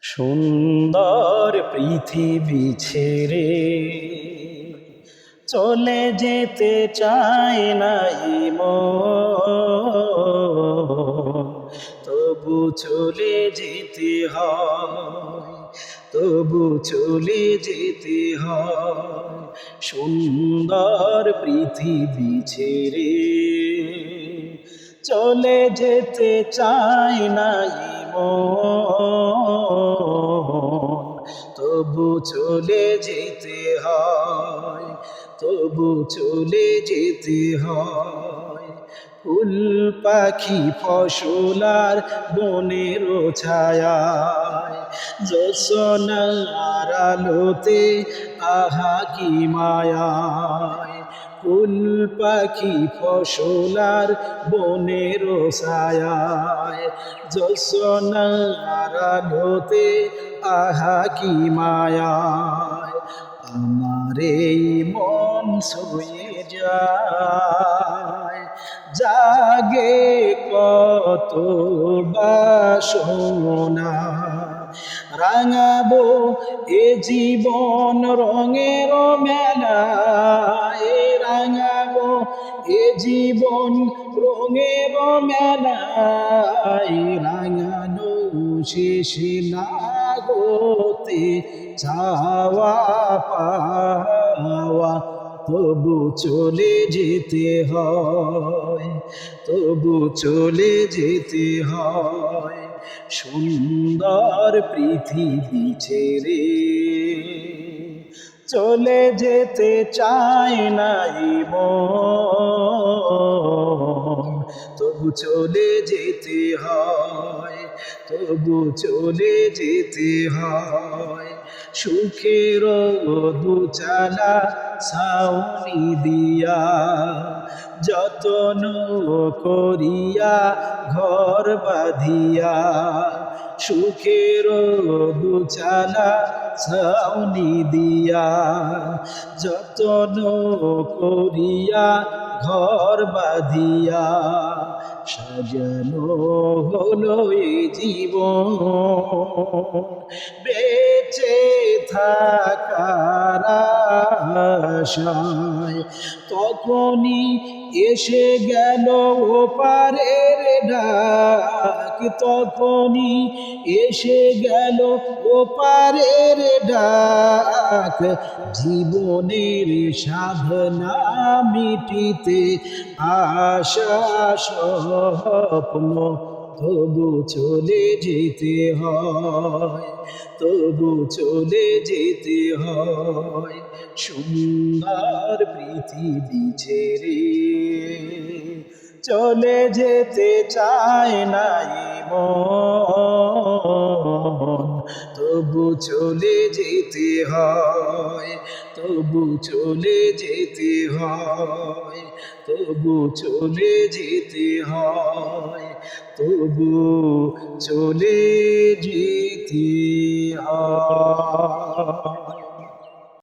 সুন্দর পৃথিবী ছেড়ে চলে যেতে চায় না মন, তবু চলে যেতে হয়, তবু চলে যেতে হয়। সুন্দর পৃথিবী ছেড়ে চলে যেতে চায় না মন, তবু চলে যেতে হয়, তবু চলে যেতে হয়। ফুল পাখি ফসলার বনের ছায়ায় জ্যোৎস্নার আলোতে আহা কি মায়ায়। ফুল পাখি ফসলার বনের ছায়ায় জ্যোৎস্নার আলোতে আহা কি মায়ায়। আমার এই মন ছুঁয়ে যায়, জাগে কত বাসনা। রাঙাবো এ জীবন রঙের মেলায়, রাঙাবো এ জীবন রঙের মেলায়। রাঙানো শেষে না হতে চাওয়া পাওয়া, তবু চলে যেতে হয়, তবু চলে যেতে হয়। সুন্দর পৃথিবী ছেড়ে চলে যেতে চায় না মন, তবু চলে যেতে হয়, তবু চলে যেতে হয়। সুখের দুচালা ছাউনি দিয়া যতন করিয়া ঘর বাঁধিয়া, সুখের দুচালা ছাউনি দিয়া যতন করিয়া ঘর বাঁধিয়া। সাজানো হলো এ জীবন বেঁচে থাকার আশায়, তখনই এসে গেল ওপারের ডাক, তখনই এসে গেল ওপারের ডাক। জীবনের সাধনা মিটিতে আশা স্বপ্ন, তবু চলে যেতে হয়, তবু চলে যেতে হয়। সুন্দর পৃথিবী ছেড়ে চলে যেতে চায় না মন, তবু চলে যেতে হয়, তবু চলে যেতে হয়, তবু চলে যেতে হয়, তবু চলে যেতে হয়।